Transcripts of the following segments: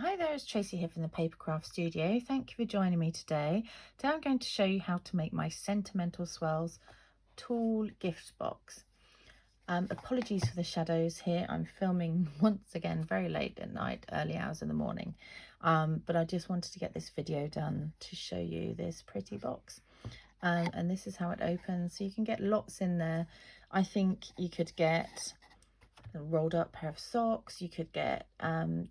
Hi there, it's Tracy here from the Papercraft Studio. Thank you for joining me today. Today I'm going to show you how to make my Sentimental Swirls tool gift box. Apologies for the shadows here. I'm filming once again very late at night, early hours in the morning. But I just wanted to get this video done to show you this pretty box. And this is how it opens. So you can get lots in there. I think you could get a rolled up pair of socks, you could get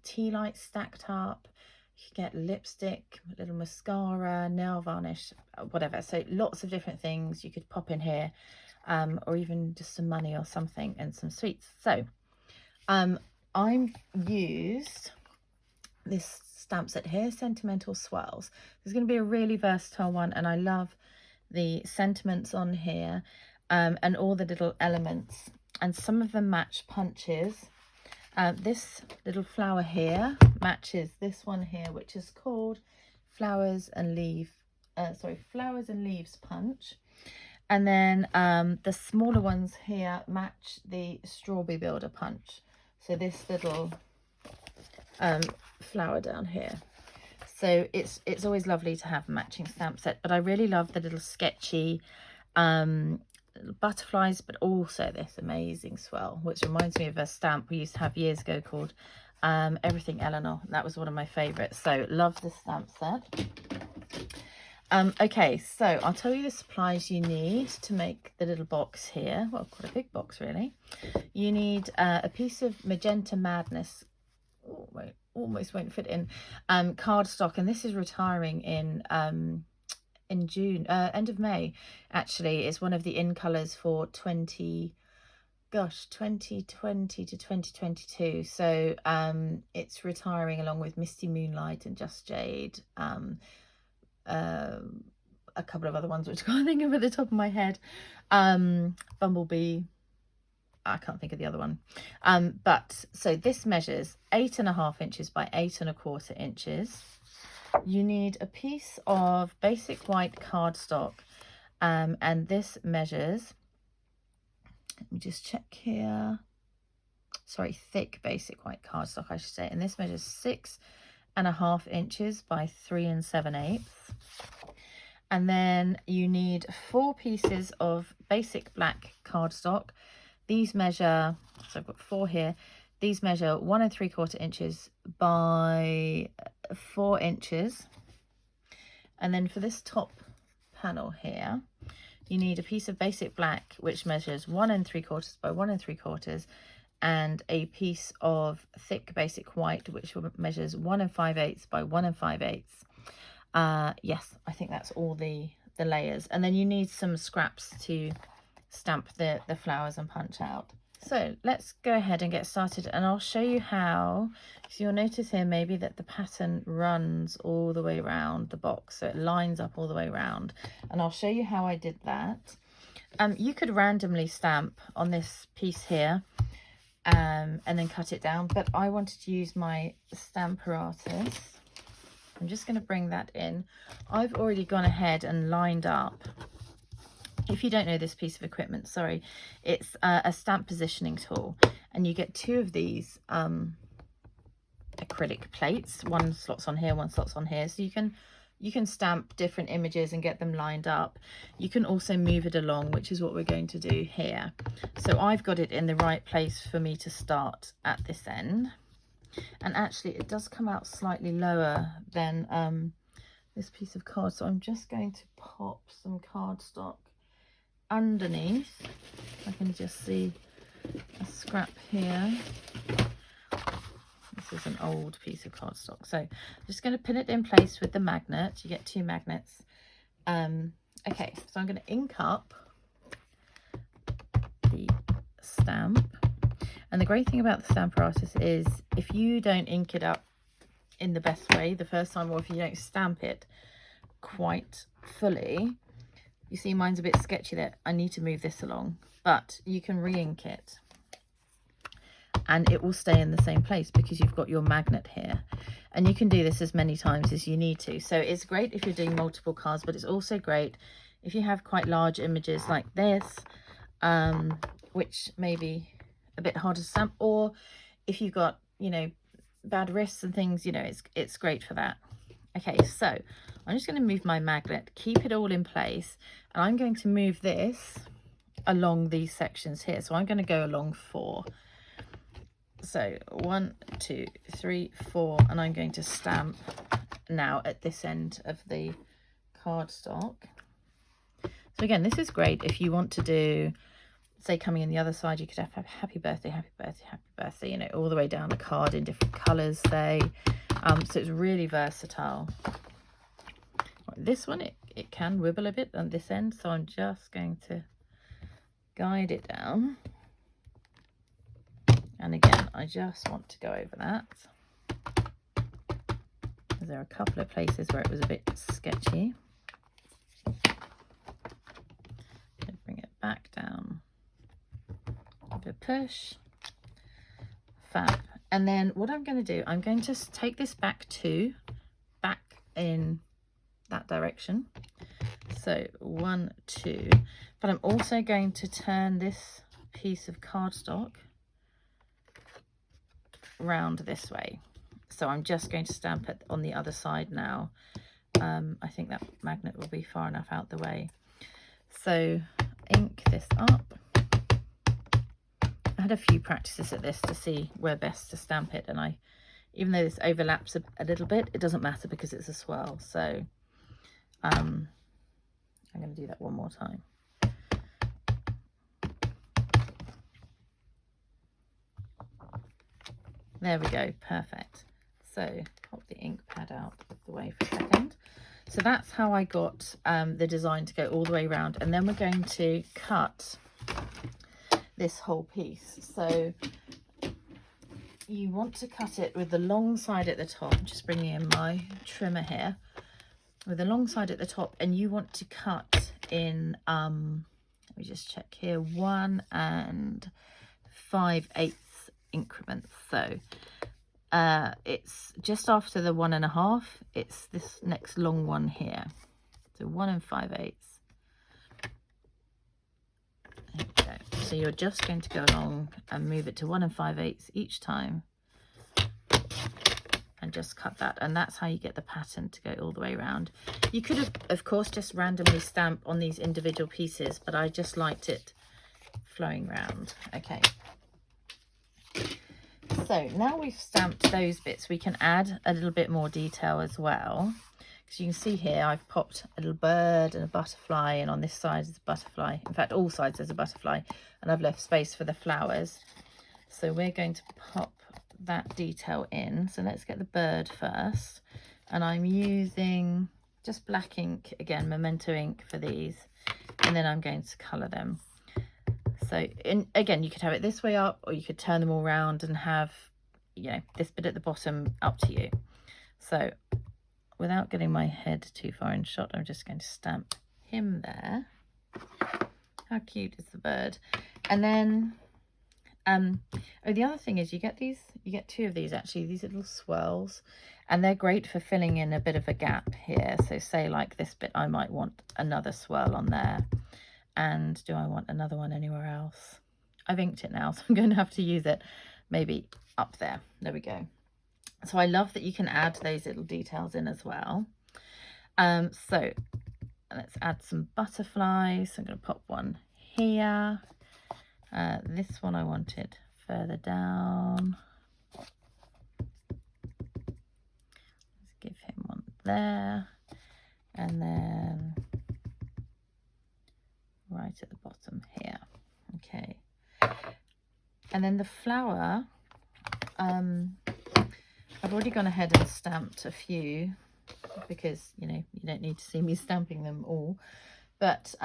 tea lights stacked up, you could get lipstick, a little mascara, nail varnish, whatever. So lots of different things you could pop in here, or even just some money or something and some sweets. So I've used this stamp set here, Sentimental Swirls. There's going to be a really versatile one, and I love the sentiments on here, and all the little elements, and some of them match punches. This little flower here matches this one here, which is called Flowers and Leaves punch. And then the smaller ones here match the Strawberry Builder punch. So this little flower down here. So it's always lovely to have a matching stamp set, but I really love the little sketchy little butterflies, but also this amazing swirl, which reminds me of a stamp we used to have years ago called Everything Eleanor. That was one of my favorites. So love this stamp set. Okay, so I'll tell you the supplies you need to make the little box here. Well, quite a big box really. You need a piece of Magenta Madness. Oh, wait, almost won't fit in. Cardstock, and this is retiring in June, end of May. Actually, it's one of the in colors for 2020 to 2022. So it's retiring along with Misty Moonlight and Just Jade, a couple of other ones which I can't think of at the top of my head. Bumblebee, I can't think of the other one. But so this measures 8.5 inches by 8.25 inches. You need a piece of basic white cardstock, and this measures, let me just check here, sorry, thick basic white cardstock I should say, and this measures 6.5 inches by 3 7/8. And then you need 4 pieces of basic black cardstock. These measure, so I've got 4 here, these measure 1 3/4 inches by 4 inches. And then for this top panel here, you need a piece of basic black which measures 1 3/4 by 1 3/4, and a piece of thick basic white which measures 1 5/8 by 1 5/8. Yes, I think that's all the layers. And then you need some scraps to stamp the flowers and punch out. So let's go ahead and get started, and I'll show you how. So you'll notice here maybe that the pattern runs all the way around the box, so it lines up all the way around, and I'll show you how I did that. You could randomly stamp on this piece here and then cut it down, but I wanted to use my Stamparatus. I'm just going to bring that in. I've already gone ahead and lined up. If you don't know this piece of equipment, sorry, it's a stamp positioning tool, and you get 2 of these acrylic plates. One slots on here, one slots on here, so you can stamp different images and get them lined up. You can also move it along, which is what we're going to do here. So I've got it in the right place for me to start at this end, and actually it does come out slightly lower than this piece of card, so I'm just going to pop some cardstock underneath. I can just see a scrap here. This is an old piece of cardstock, so I'm just going to pin it in place with the magnet. You get 2 magnets. Okay, so I'm going to ink up the stamp, and the great thing about the Stamparatus is if you don't ink it up in the best way the first time, or if you don't stamp it quite fully, you see mine's a bit sketchy there. I need to move this along, but you can re-ink it and it will stay in the same place because you've got your magnet here, and you can do this as many times as you need to. So it's great if you're doing multiple cards, but it's also great if you have quite large images like this, which may be a bit harder to stamp, or if you've got, you know, bad wrists and things, you know, it's great for that. Okay, so I'm just going to move my magnet, keep it all in place, and I'm going to move this along these sections here. So I'm going to go along 4. So 1, 2, 3, 4, and I'm going to stamp now at this end of the cardstock. So again, this is great if you want to do, say, coming in the other side, you could have happy birthday, happy birthday, happy birthday, you know, all the way down the card in different colors, say. So it's really versatile. This one, it can wibble a bit on this end, so I'm just going to guide it down. And again, I just want to go over that. There are a couple of places where it was a bit sketchy. Bring it back down. Give it a push. Fab. And then what I'm going to do, I'm going to take this back in that direction. So 1, 2. But I'm also going to turn this piece of cardstock round this way. So I'm just going to stamp it on the other side now. I think that magnet will be far enough out the way. So ink this up. I had a few practices at this to see where best to stamp it, and even though this overlaps a little bit, it doesn't matter because it's a swirl. So I'm going to do that one more time. There we go, perfect. So pop the ink pad out of the way for a second. So that's how I got the design to go all the way around, and then we're going to cut this whole piece. So you want to cut it with the long side at the top. I'm just bringing in my trimmer here. With the long side at the top, and you want to cut in, let me just check here, 1 5/8 increments. So it's just after the 1 1/2. It's this next long one here. So 1 5/8. There we go. So you're just going to go along and move it to 1 5/8 each time, and just cut that, and that's how you get the pattern to go all the way around. You could have, of course, just randomly stamp on these individual pieces, but I just liked it flowing round. Okay. So now we've stamped those bits, we can add a little bit more detail as well. Because you can see here, I've popped a little bird and a butterfly, and on this side is a butterfly. In fact, all sides there's a butterfly, and I've left space for the flowers. So we're going to pop that detail in. So let's get the bird first, and I'm using just black ink again, Memento ink for these, and then I'm going to color them. So again, you could have it this way up, or you could turn them all around and have, you know, this bit at the bottom, up to you. So without getting my head too far in shot, I'm just going to stamp him there. How cute is the bird? And then oh, the other thing is you get 2 of these actually, these little swirls, and they're great for filling in a bit of a gap here. So say like this bit, I might want another swirl on there, and do I want another one anywhere else? I've inked it now, so I'm going to have to use it maybe up there. There we go. So I love that you can add those little details in as well. So let's add some butterflies. I'm going to pop one here. This one I wanted further down. Let's give him one there, and then right at the bottom here. Okay, and then the flower, I've already gone ahead and stamped a few because, you know, you don't need to see me stamping them all, but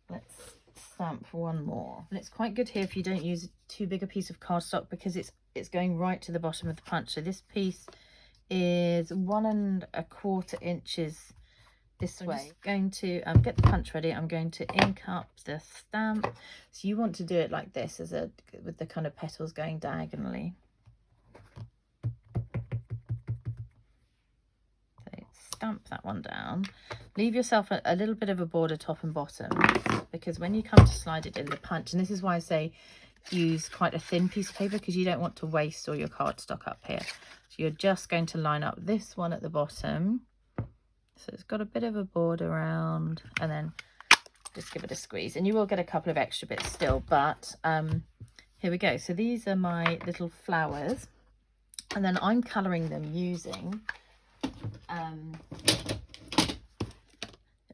let's stamp one more. And it's quite good here if you don't use too big a piece of cardstock, because it's going right to the bottom of the punch. So this piece is 1 1/4 inches this way. I'm just going to get the punch ready. I'm going to ink up the stamp. So you want to do it like this, with the kind of petals going diagonally. So stamp that one down. Leave yourself a little bit of a border top and bottom, because when you come to slide it in the punch, and this is why I say use quite a thin piece of paper because you don't want to waste all your cardstock up here. So you're just going to line up this one at the bottom. So it's got a bit of a border around, and then just give it a squeeze. And you will get a couple of extra bits still, but here we go. So these are my little flowers, and then I'm colouring them using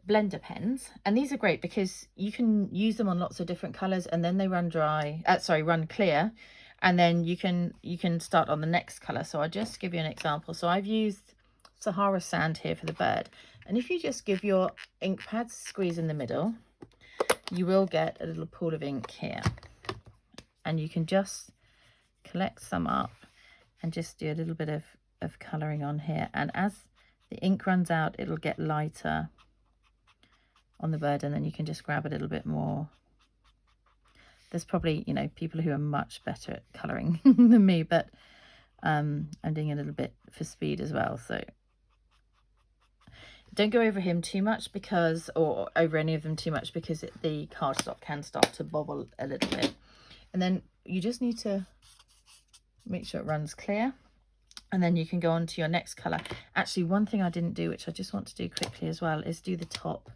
blender pens, and these are great because you can use them on lots of different colors, and then they run run clear, and then you can start on the next color. So I'll just give you an example. So I've used Sahara sand here for the bird, and if you just give your ink pads a squeeze in the middle, you will get a little pool of ink here, and you can just collect some up and just do a little bit of coloring on here, and as the ink runs out, it'll get lighter on the bird, and then you can just grab a little bit more. There's probably, you know, people who are much better at colouring than me, but I'm doing a little bit for speed as well. So don't go over him too much because, or over any of them too much, because the cardstock can start to bobble a little bit. And then you just need to make sure it runs clear, and then you can go on to your next colour. Actually, one thing I didn't do, which I just want to do quickly as well, is do the top.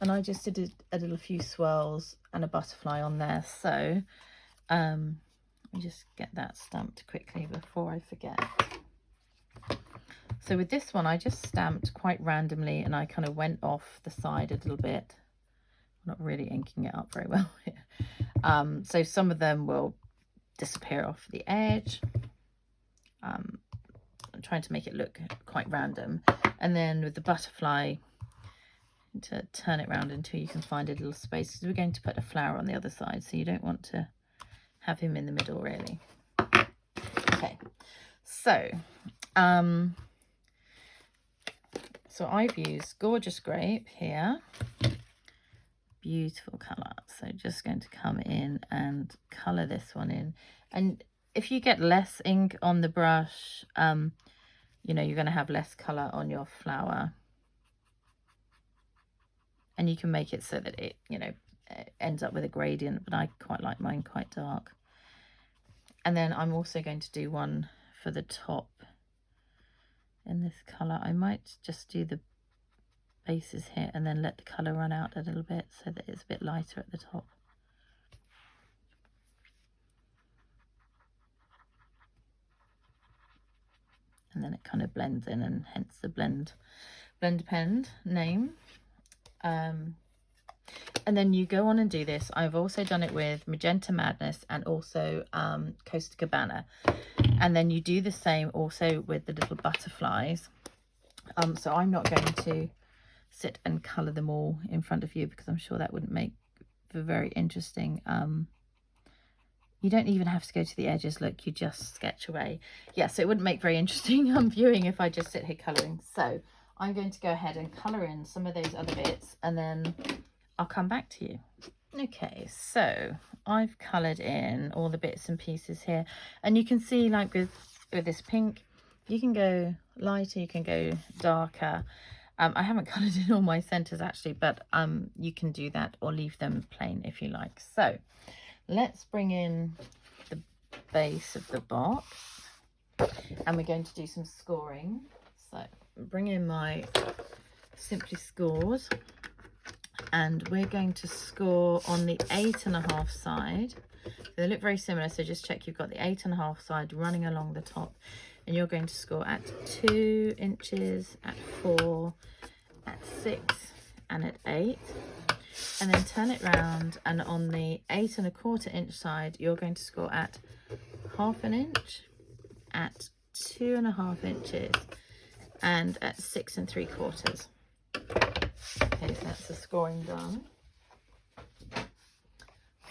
And I just did a little few swirls and a butterfly on there. So let me just get that stamped quickly before I forget. So with this one, I just stamped quite randomly, and I kind of went off the side a little bit. I'm not really inking it up very well here. So some of them will disappear off the edge. I'm trying to make it look quite random. And then with the butterfly, to turn it around until you can find a little space, because we're going to put a flower on the other side, so you don't want to have him in the middle really. Okay, so so I've used Gorgeous Grape here, beautiful colour. So just going to come in and colour this one in, and if you get less ink on the brush, you know, you're going to have less colour on your flower. And you can make it so that it, you know, ends up with a gradient, but I quite like mine quite dark. And then I'm also going to do one for the top in this colour. I might just do the bases here and then let the colour run out a little bit so that it's a bit lighter at the top. And then it kind of blends in, and hence the blender pen name. And then you go on and do this. I've also done it with Magenta Madness and also Costa Cabana, and then you do the same also with the little butterflies. So I'm not going to sit and colour them all in front of you, because I'm sure that wouldn't make for very interesting. You don't even have to go to the edges. Look, you just sketch away. Yeah, so it wouldn't make very interesting viewing if I just sit here colouring. So I'm going to go ahead and colour in some of those other bits, and then I'll come back to you. Okay, so I've coloured in all the bits and pieces here, and you can see, like with this pink, you can go lighter, you can go darker. I haven't coloured in all my centres actually, but you can do that or leave them plain if you like. So let's bring in the base of the box, and we're going to do some scoring. So bring in my Simply Scores, and we're going to score on the 8.5 side. So they look very similar, so just check you've got the 8.5 side running along the top, and you're going to score at 2 inches, at 4, at 6, and at 8. And then turn it round, and on the 8.25 inch side, you're going to score at 1/2 inch, at 2.5 inches, and at 6 3/4. Okay, so that's the scoring done.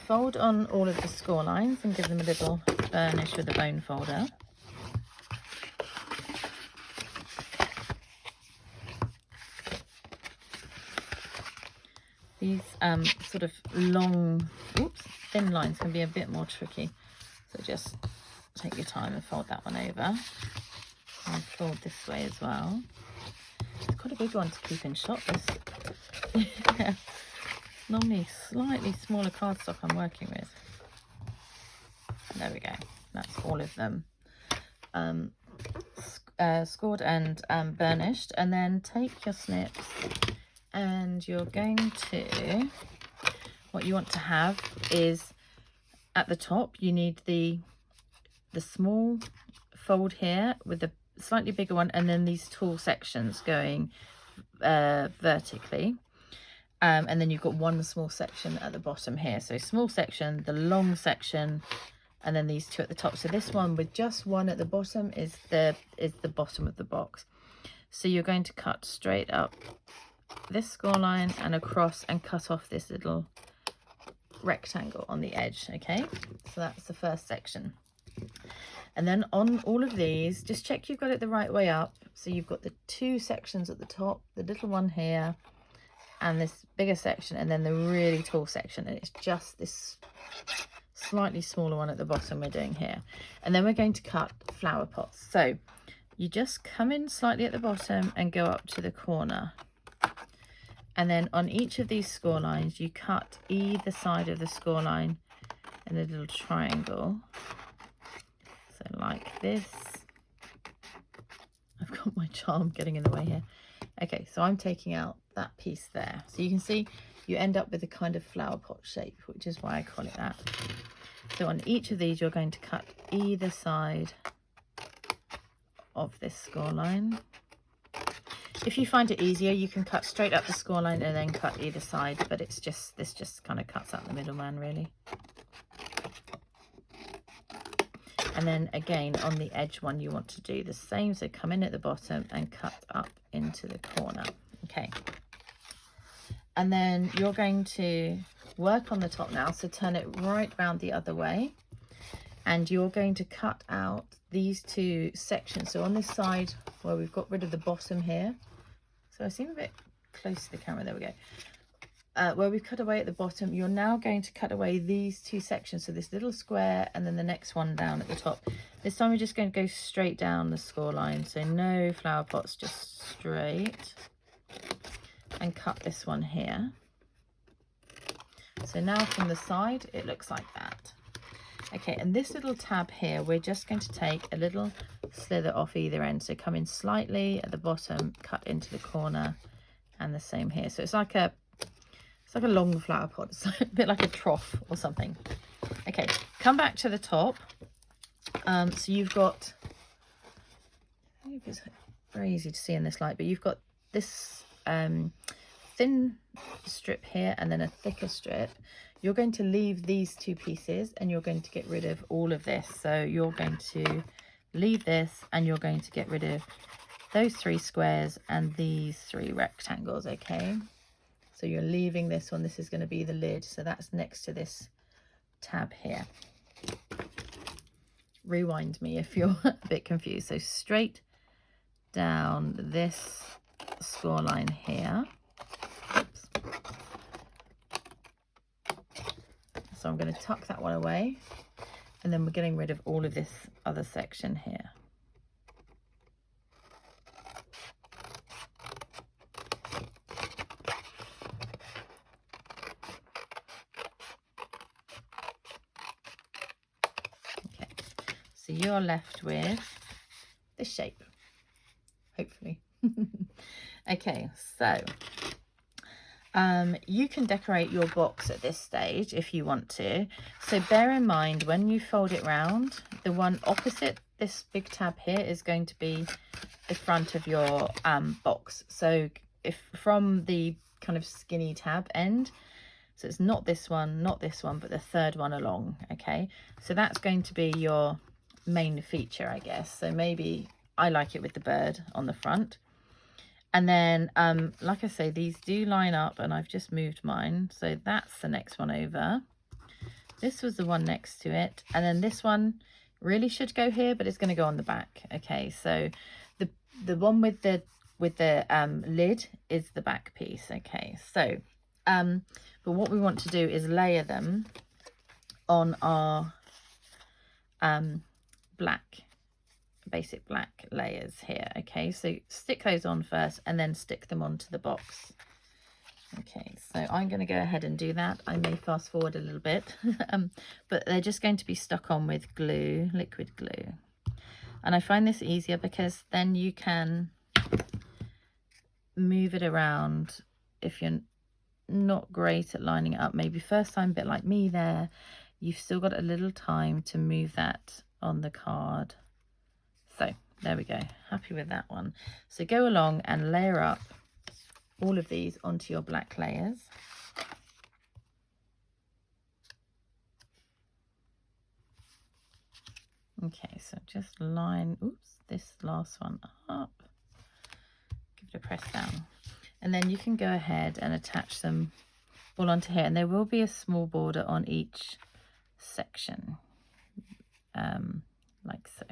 Fold on all of the score lines and give them a little burnish with a bone folder. These sort of long, thin lines can be a bit more tricky. So just take your time and fold that one over. And fold this way as well. It's quite a big one to keep in shot, this. Yeah. Normally slightly smaller cardstock I'm working with. There we go. That's all of them scored and burnished. And then take your snips, and you're going to, what you want to have is at the top, you need the small fold here with the slightly bigger one, and then these tall sections going vertically. And then you've got one small section at the bottom here. So small section, the long section, and then these two at the top. So this one with just one at the bottom is the bottom of the box. So you're going to cut straight up this score line and across and cut off this little rectangle on the edge. Okay, so that's the first section. And then on all of these, just check you've got it the right way up. So you've got the two sections at the top, the little one here, and this bigger section, and then the really tall section, and it's just this slightly smaller one at the bottom we're doing here. And then we're going to cut flower pots. So you just come in slightly at the bottom and go up to the corner, and then on each of these score lines you cut either side of the score line in a little triangle. So like this. I've got my charm getting in the way here. Okay, so I'm taking out that piece there. So you can see you end up with a kind of flower pot shape, which is why I call it that. So on each of these, you're going to cut either side of this score line. If you find it easier, you can cut straight up the score line and then cut either side, but this just kind of cuts out the middleman really. And then again, on the edge one, you want to do the same. So come in at the bottom and cut up into the corner. Okay. And then you're going to work on the top now. So turn it right round the other way. And you're going to cut out these two sections. So on this side where we've got rid of the bottom here. So I seem a bit close to the camera. There we go. Where we've cut away at the bottom, you're now going to cut away these two sections. So this little square and then the next one down at the top. This time we're just going to go straight down the score line. So no flower pots, just straight. And cut this one here. So now from the side, it looks like that. Okay, and this little tab here, we're just going to take a little slither off either end. So come in slightly at the bottom, cut into the corner, and the same here. So it's like a long flower pot. It's a bit like a trough or something. Okay, come back to the top. So you've got, I don't know if it's very easy to see in this light, but you've got this thin strip here and then a thicker strip. You're going to leave these two pieces and you're going to get rid of all of this. So you're going to leave this and you're going to get rid of those three squares and these three rectangles. Okay, so you're leaving this one. This is going to be the lid, so that's next to this tab here. Rewind me if you're a bit confused. So straight down this score line here. Oops. So I'm going to tuck that one away, and then we're getting rid of all of this other section here. Okay, so you're left with this shape, hopefully. Okay, so you can decorate your box at this stage if you want to. So bear in mind, when you fold it round, the one opposite this big tab here is going to be the front of your box. So if from the kind of skinny tab end, so it's not this one, but the third one along. Okay, so that's going to be your main feature, I guess. So maybe I like it with the bird on the front. And then, like I say, these do line up, and I've just moved mine. So that's the next one over. This was the one next to it. And then this one really should go here, but it's going to go on the back. Okay, so the one with the lid is the back piece. Okay, so, but what we want to do is layer them on our basic black layers here. Okay, so stick those on first and then stick them onto the box. Okay, so I'm going to go ahead and do that. I may fast forward a little bit, but they're just going to be stuck on with glue, liquid glue. And I find this easier because then you can move it around if you're not great at lining it up. Maybe first time, a bit like me there, you've still got a little time to move that on the card. So there we go, happy with that one. So go along and layer up all of these onto your black layers. Okay, so just line, oops, this last one up, give it a press down. And then you can go ahead and attach them all onto here. And there will be a small border on each section, like so.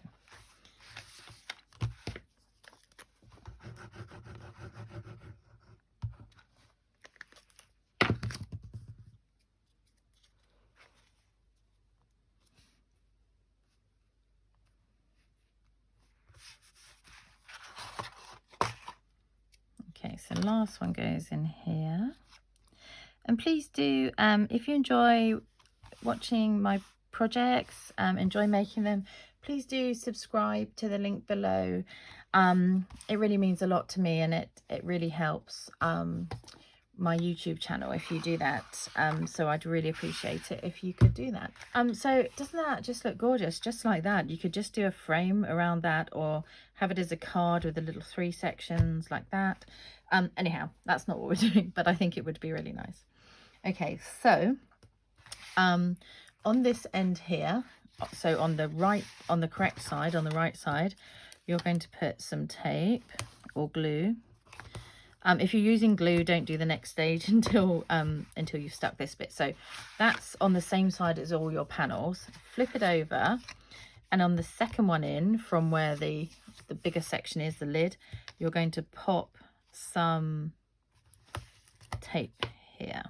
Okay, so last one goes in here. And please do, if you enjoy watching my projects, enjoy making them, please do subscribe to the link below. It really means a lot to me, and it really helps my YouTube channel if you do that. So I'd really appreciate it if you could do that. So doesn't that just look gorgeous? Just like that, you could just do a frame around that, or have it as a card with the little 3 sections like that. Anyhow, that's not what we're doing, but I think it would be really nice. Okay, so on this end here, so on the right, on the correct side, on the right side, you're going to put some tape or glue. If you're using glue, don't do the next stage until you've stuck this bit. So that's on the same side as all your panels. Flip it over, and on the second one in, from where the bigger section is, the lid, you're going to pop some tape here.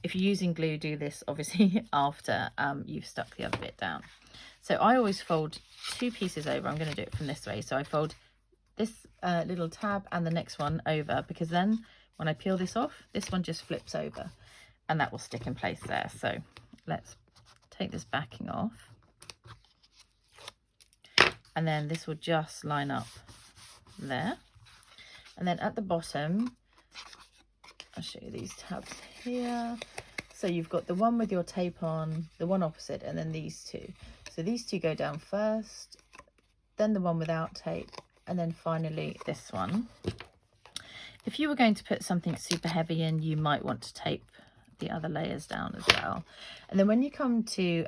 If you're using glue, do this obviously after you've stuck the other bit down. So I always fold 2 pieces over. I'm going to do it from this way. So I fold this little tab and the next one over, because then when I peel this off, this one just flips over and that will stick in place there. So let's take this backing off, and then this will just line up there. And then at the bottom, I'll show you these tabs here. So you've got the one with your tape on, the one opposite, and then these 2. So these 2 go down first, then the one without tape, and then finally this one. If you were going to put something super heavy in, you might want to tape the other layers down as well. And then when you come to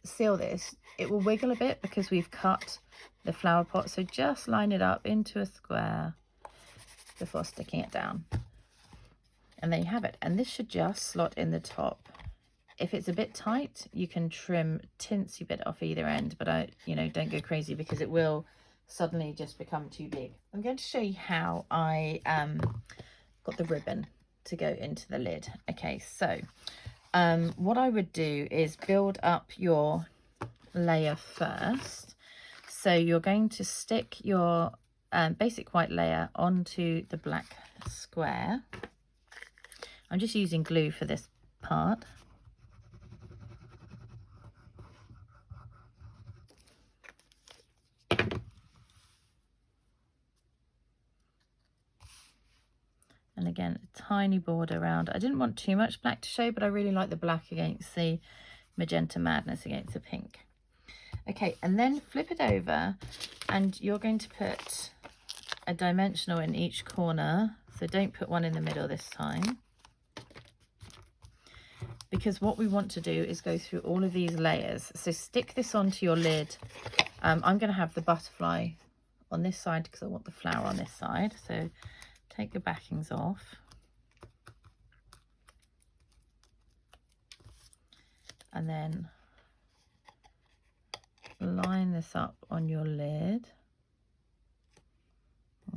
seal this, it will wiggle a bit because we've cut the flower pot. So just line it up into a square before sticking it down. And there you have it. And this should just slot in the top. If it's a bit tight, you can trim tinsy bit off either end, but don't go crazy because it will suddenly just become too big. I'm going to show you how I got the ribbon to go into the lid. Okay, so what I would do is build up your layer first. So you're going to stick your basic white layer onto the black square. I'm just using glue for this part. And again, a tiny border around. I didn't want too much black to show, but I really like the black against the magenta madness against the pink. Okay, and then flip it over, and you're going to put a dimensional in each corner. So don't put one in the middle this time, because what we want to do is go through all of these layers. So stick this onto your lid. I'm going to have the butterfly on this side because I want the flower on this side. So take the backings off. And then line this up on your lid.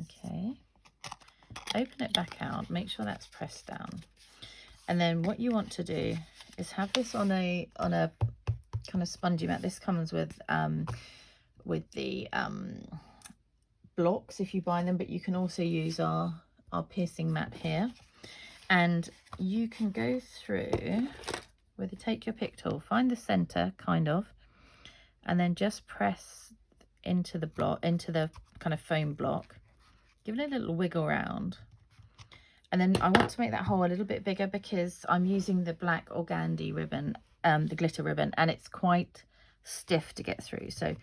Okay. Open it back out. Make sure that's pressed down. And then what you want to do is have this on a kind of spongy mat. This comes with the blocks if you buy them, but you can also use our piercing mat here. And you can go through with take your pick tool, find the center kind of, and then just press into the block, into the kind of foam block, give it a little wiggle around. And then I want to make that hole a little bit bigger because I'm using the black organdy ribbon, the glitter ribbon, and it's quite stiff to get through. So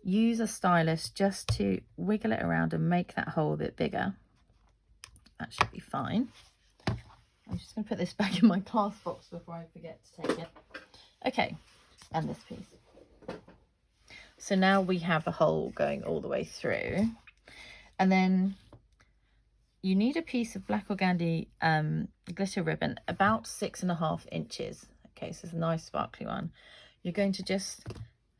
use a stylus just to wiggle it around and make that hole a bit bigger. That should be fine. I'm just going to put this back in my class box before I forget to take it. Okay, and this piece. So now we have a hole going all the way through. And then you need a piece of black organdy glitter ribbon about 6.5 inches. Okay, so it's a nice sparkly one. You're going to just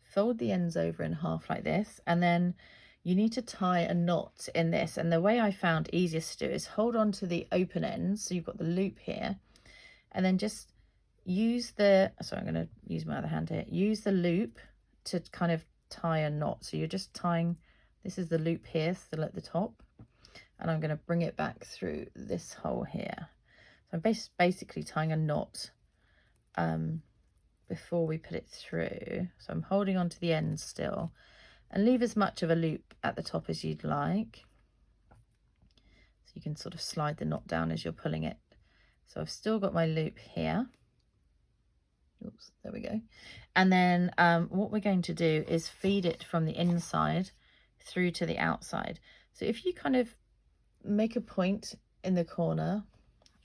fold the ends over in half like this, and then you need to tie a knot in this. And the way I found easiest to do is hold on to the open ends, so you've got the loop here, and then just use the, sorry, I'm going to use my other hand here, use the loop to kind of tie a knot. So you're just tying, this is the loop here, still at the top, and I'm going to bring it back through this hole here. So I'm basically tying a knot before we put it through. So I'm holding on to the ends still, and leave as much of a loop at the top as you'd like. So you can sort of slide the knot down as you're pulling it. So I've still got my loop here. Oops, there we go. And then what we're going to do is feed it from the inside through to the outside. So if you kind of make a point in the corner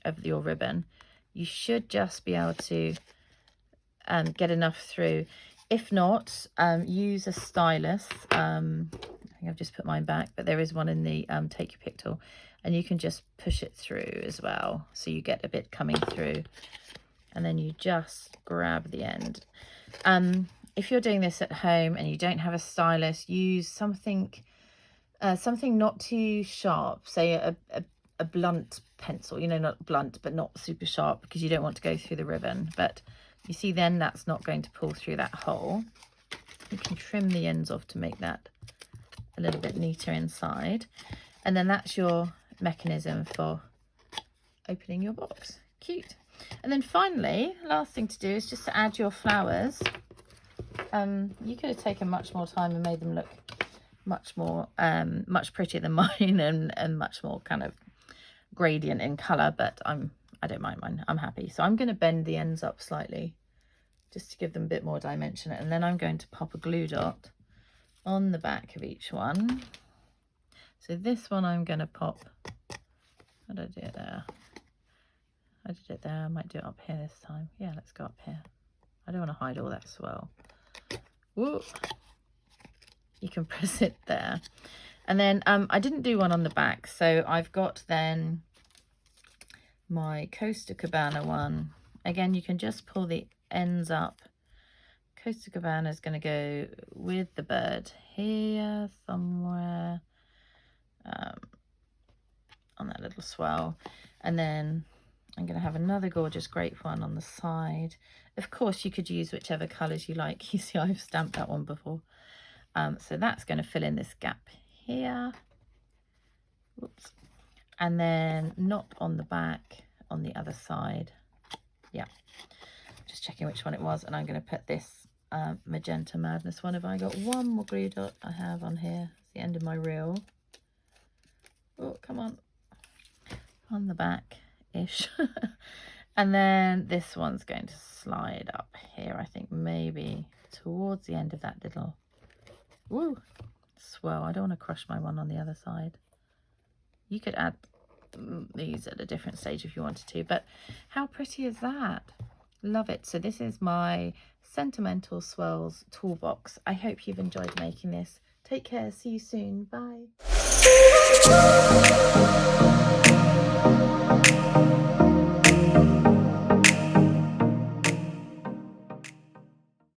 of your ribbon, you should just be able to get enough through. If not, use a stylus. I think I've just put mine back, but there is one in the take your pick tool, and you can just push it through as well, so you get a bit coming through, and then you just grab the end. If you're doing this at home and you don't have a stylus, use something not too sharp, say a blunt pencil, you know, not blunt but not super sharp, because you don't want to go through the ribbon. But you see, then that's not going to pull through that hole. You can trim the ends off to make that a little bit neater inside. And then that's your mechanism for opening your box. Cute. And then finally, last thing to do is just to add your flowers. You could have taken much more time and made them look much more, much prettier than mine, and much more kind of gradient in colour, but I don't mind mine. I'm happy. So I'm going to bend the ends up slightly just to give them a bit more dimension, and then I'm going to pop a glue dot on the back of each one. So this one I'm going to pop, how did I do it there? I did it there. I might do it up here this time. Yeah, let's go up here. I don't want to hide all that swirl. Whoop. You can press it there. And then I didn't do one on the back, so I've got then my Costa Cabana one. Again, you can just pull the ends up. Costa Cabana is going to go with the bird here somewhere on that little swirl. And then I'm going to have another gorgeous grape one on the side. Of course, you could use whichever colours you like. You see, I've stamped that one before. So that's going to fill in this gap here. Whoops. And then not on the back, on the other side. Yeah, just checking which one it was. And I'm going to put this Magenta Madness one. Have I got one more glue dot I have on here? It's the end of my reel. Oh, come on. On the back-ish. And then this one's going to slide up here, I think, maybe towards the end of that little swirl. I don't want to crush my one on the other side. You could add these at a different stage if you wanted to, but how pretty is that? Love it. So this is my Sentimental Swirls toolbox. I hope you've enjoyed making this. Take care. See you soon. Bye.